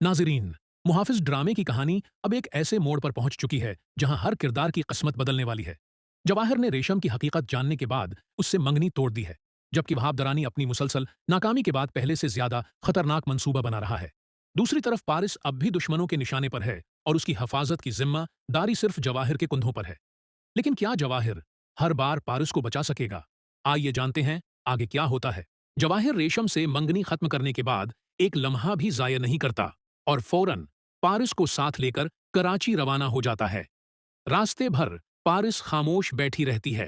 नाज़रीन, मुहाफ़िज़ ड्रामे की कहानी अब एक ऐसे मोड़ पर पहुंच चुकी है जहां हर किरदार की किस्मत बदलने वाली है। जवाहिर ने रेशम की हकीकत जानने के बाद उससे मंगनी तोड़ दी है, जबकि वहाब दरानी अपनी मुसलसल नाकामी के बाद पहले से ज्यादा खतरनाक मंसूबा बना रहा है। दूसरी तरफ पारिस अब भी दुश्मनों के निशाने पर है और उसकी हफाजत की जिम्मेदारी सिर्फ जवाहिर के कंधों पर है। लेकिन क्या जवाहिर हर बार पारिस को बचा सकेगा? आइए जानते हैं आगे क्या होता है। जवाहिर रेशम से मंगनी खत्म करने के बाद एक लम्हा भी जाया नहीं करता और फौरन पारिस को साथ लेकर कराची रवाना हो जाता है। रास्ते भर पारिस खामोश बैठी रहती है,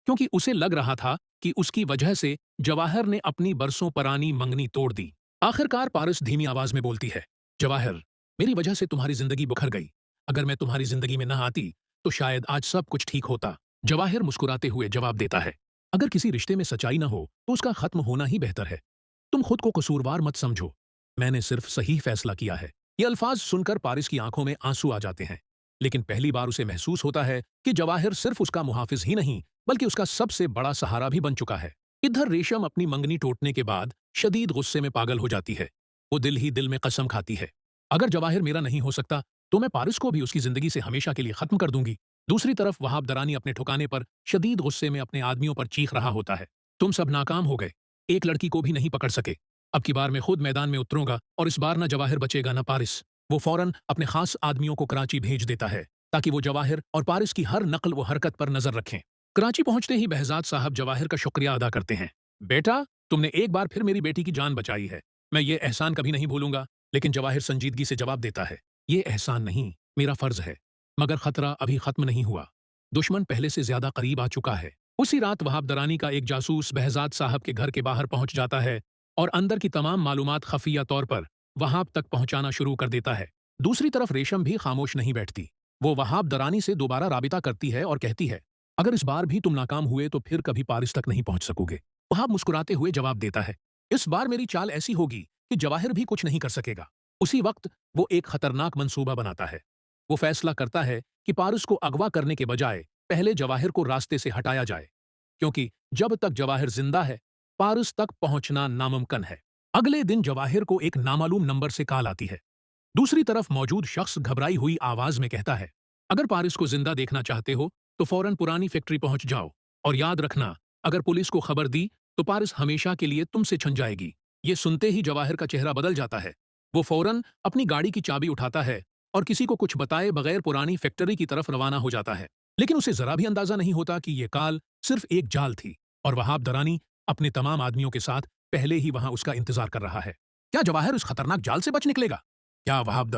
क्योंकि उसे लग रहा था कि उसकी वजह से जवाहिर ने अपनी बरसों पुरानी मंगनी तोड़ दी। आखिरकार पारिस धीमी आवाज में बोलती है, जवाहिर, मेरी वजह से तुम्हारी जिंदगी बिखर गई। अगर मैं तुम्हारी जिंदगी में न आती तो शायद आज सब कुछ ठीक होता। जवाहिर मुस्कुराते हुए जवाब देता है, अगर किसी रिश्ते में सच्चाई न हो तो उसका खत्म होना ही बेहतर है। तुम खुद को कसूरवार मत समझो, मैंने सिर्फ सही फैसला किया है। ये अल्फाज सुनकर पारिस की आंखों में आंसू आ जाते हैं, लेकिन पहली बार उसे महसूस होता है कि जवाहिर सिर्फ उसका मुहाफिज ही नहीं बल्कि उसका सबसे बड़ा सहारा भी बन चुका है। इधर रेशम अपनी मंगनी टूटने के बाद शदीद गुस्से में पागल हो जाती है। वो दिल ही दिल में कसम खाती है, अगर जवाहिर मेरा नहीं हो सकता तो मैं पारिस को भी उसकी जिंदगी से हमेशा के लिए खत्म कर दूंगी। दूसरी तरफ वहाब दरानी अपने ठिकाने पर शदीद गुस्से में अपने आदमियों पर चीख रहा होता है, तुम सब नाकाम हो गए, एक लड़की को भी नहीं पकड़ सके। अब की बार मैं खुद मैदान में उतरूंगा और इस बार ना जवाहिर बचेगा ना पारिस। वो फौरन अपने खास आदमियों को कराची भेज देता है ताकि वो जवाहिर और पारिस की हर नकल व हरकत पर नजर रखें। कराची पहुंचते ही बहजाद साहब जवाहिर का शुक्रिया अदा करते हैं, बेटा, तुमने एक बार फिर मेरी बेटी की जान बचाई है, मैं ये एहसान कभी नहीं भूलूंगा। लेकिन जवाहिर संजीदगी से जवाब देता है, ये एहसान नहीं, मेरा फर्ज है। मगर खतरा अभी खत्म नहीं हुआ, दुश्मन पहले से ज्यादा करीब आ चुका है। उसी रात वहाब दरानी का एक जासूस बहजाद साहब के घर के बाहर पहुंच जाता है और अंदर की तमाम मालूमात खफिया तौर पर वहाब तक पहुंचाना शुरू कर देता है। दूसरी तरफ रेशम भी खामोश नहीं बैठती। वो वहाब दरानी से दोबारा राबिता करती है और कहती है, अगर इस बार भी तुम नाकाम हुए तो फिर कभी पारिस तक नहीं पहुंच सकोगे। वहाब मुस्कुराते हुए जवाब देता है, इस बार मेरी चाल ऐसी होगी कि जवाहिर भी कुछ नहीं कर सकेगा। उसी वक्त वो एक खतरनाक मंसूबा बनाता है। वो फैसला करता है कि पारिस को अगवा करने के बजाय पहले जवाहिर को रास्ते से हटाया जाए, क्योंकि जब तक जवाहिर जिंदा है पारिस तक पहुंचना नामुमकिन है। अगले दिन जवाहिर को एक नामालूम नंबर से कॉल आती है। दूसरी तरफ मौजूद शख्स घबराई हुई आवाज में कहता है, अगर पारिस को जिंदा देखना चाहते हो तो फौरन पुरानी फैक्ट्री पहुंच जाओ और याद रखना, अगर पुलिस को खबर दी तो पारिस हमेशा के लिए तुमसे छिन जाएगी। ये सुनते ही जवाहिर का चेहरा बदल जाता है। वो फौरन अपनी गाड़ी की चाबी उठाता है और किसी को कुछ बताए बगैर पुरानी फैक्ट्री की तरफ रवाना हो जाता है। लेकिन उसे जरा भी अंदाजा नहीं होता कि ये कॉल सिर्फ एक जाल थी और वहाब दरानी अपने तमाम आदमियों के साथ पहले ही वहां उसका इंतजार कर रहा है। क्या जवाहिर उस खतरनाक जाल से बच निकलेगा? क्या वहाब